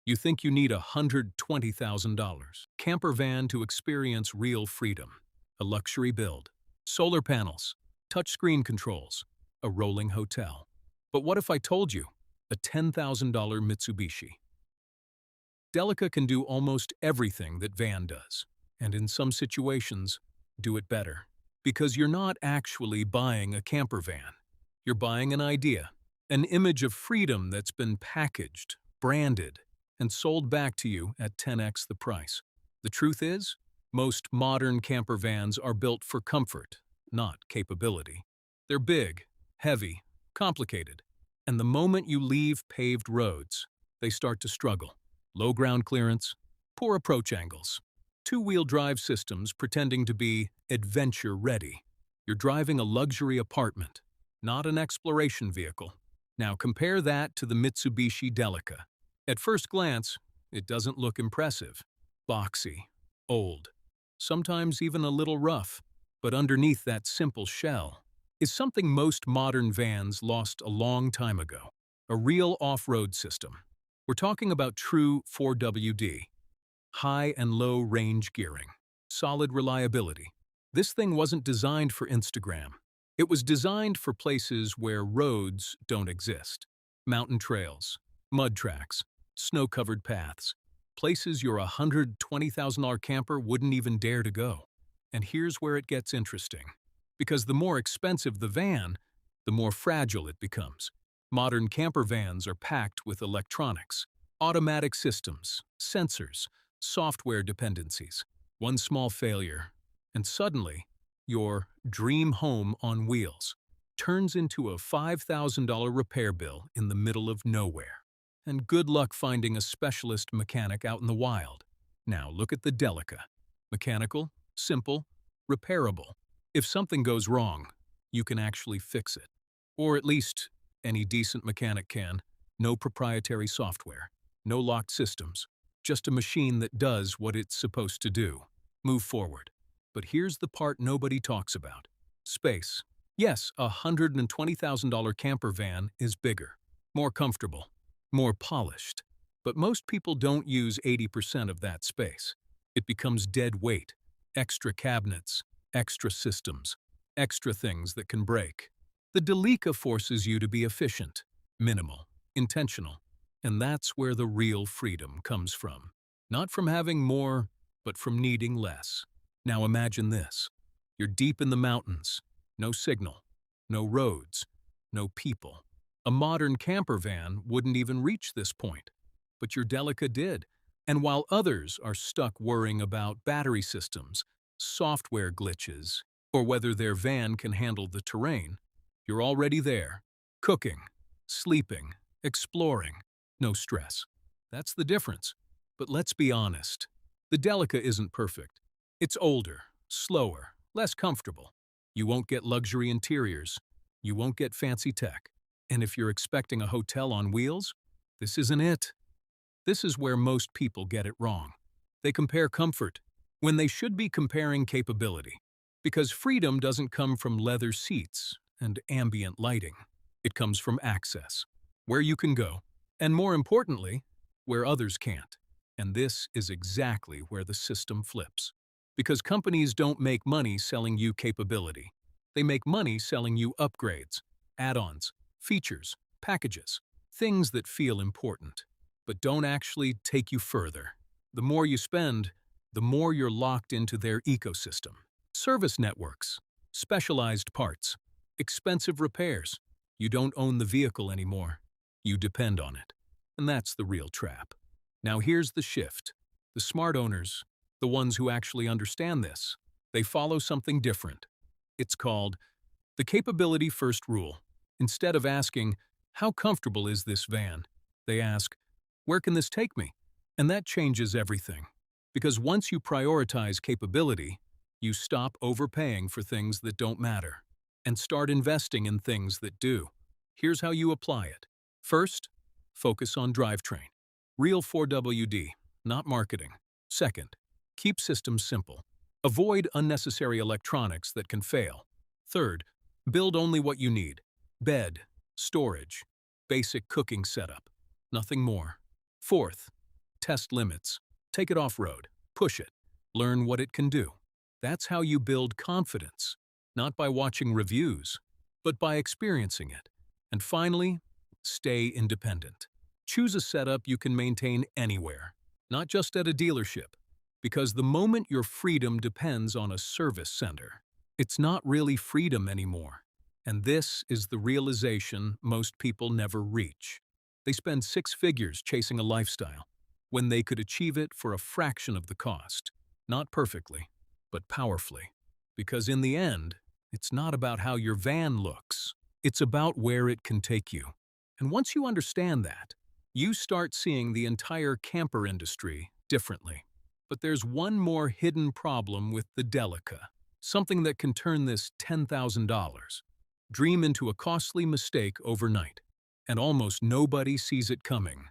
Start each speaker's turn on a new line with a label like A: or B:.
A: You think you need $120,000 camper van to experience real freedom, a luxury build, solar panels, touchscreen controls, a rolling hotel. But what if I told you a $10,000 Mitsubishi Delica can do almost everything that van does, and in some situations, do it better. Because you're not actually buying a camper van. You're buying an idea, an image of freedom that's been packaged, branded, and sold back to you at 10x the price. The truth is, most modern camper vans are built for comfort, not capability. They're big, heavy, complicated, and the moment you leave paved roads, they start to struggle. Low ground clearance, poor approach angles, two-wheel drive systems pretending to be adventure-ready. You're driving a luxury apartment, not an exploration vehicle. Now compare that to the Mitsubishi Delica. At first glance, it doesn't look impressive. Boxy, old, sometimes even a little rough. But underneath that simple shell is something most modern vans lost a long time ago. A real off-road system. We're talking about true 4WD, high and low range gearing, solid reliability. This thing wasn't designed for Instagram. It was designed for places where roads don't exist. Mountain trails, mud tracks, snow-covered paths, places your $120,000 camper wouldn't even dare to go. And here's where it gets interesting. Because the more expensive the van, the more fragile it becomes. Modern camper vans are packed with electronics, automatic systems, sensors, software dependencies. One small failure, and suddenly, your dream home on wheels turns into a $5,000 repair bill in the middle of nowhere. And good luck finding a specialist mechanic out in the wild. Now look at the Delica. Mechanical, simple, repairable. If something goes wrong, you can actually fix it. Or at least, any decent mechanic can. No proprietary software, no locked systems, just a machine that does what it's supposed to do. Move forward. But here's the part nobody talks about. Space. Yes, a $120,000 camper van is bigger, more comfortable, more polished. But most people don't use 80% of that space. It becomes dead weight, extra cabinets, extra systems, extra things that can break. The Delica forces you to be efficient, minimal, intentional, and that's where the real freedom comes from. Not from having more, but from needing less. Now imagine this. You're deep in the mountains, no signal, no roads, no people. A modern camper van wouldn't even reach this point, but your Delica did. And while others are stuck worrying about battery systems, software glitches, or whether their van can handle the terrain, you're already there, cooking, sleeping, exploring, no stress. That's the difference. But let's be honest, the Delica isn't perfect. It's older, slower, less comfortable. You won't get luxury interiors. You won't get fancy tech. And if you're expecting a hotel on wheels, this isn't it. This is where most people get it wrong. They compare comfort when they should be comparing capability. Because freedom doesn't come from leather seats and ambient lighting. It comes from access, where you can go, and more importantly, where others can't. And this is exactly where the system flips. Because companies don't make money selling you capability. They make money selling you upgrades, add-ons, features, packages, things that feel important, but don't actually take you further. The more you spend, the more you're locked into their ecosystem. Service networks, specialized parts, expensive repairs. You don't own the vehicle anymore. You depend on it. And that's the real trap. Now here's the shift. The smart owners, the ones who actually understand this, they follow something different. It's called the capability first rule. Instead of asking, how comfortable is this van? They ask, where can this take me? And that changes everything. Because once you prioritize capability, you stop overpaying for things that don't matter and start investing in things that do. Here's how you apply it. First, focus on drivetrain. Real 4WD, not marketing. Second, keep systems simple. Avoid unnecessary electronics that can fail. Third, build only what you need. Bed, storage, basic cooking setup. Nothing more. Fourth, test limits, take it off-road, push it, learn what it can do. That's how you build confidence, not by watching reviews, but by experiencing it. And finally, stay independent. Choose a setup you can maintain anywhere, not just at a dealership, because the moment your freedom depends on a service center, it's not really freedom anymore. And this is the realization most people never reach. They spend six figures chasing a lifestyle, when they could achieve it for a fraction of the cost. Not perfectly, but powerfully. Because in the end, it's not about how your van looks. It's about where it can take you. And once you understand that, you start seeing the entire camper industry differently. But there's one more hidden problem with the Delica, something that can turn this $10,000 dream into a costly mistake overnight. And almost nobody sees it coming.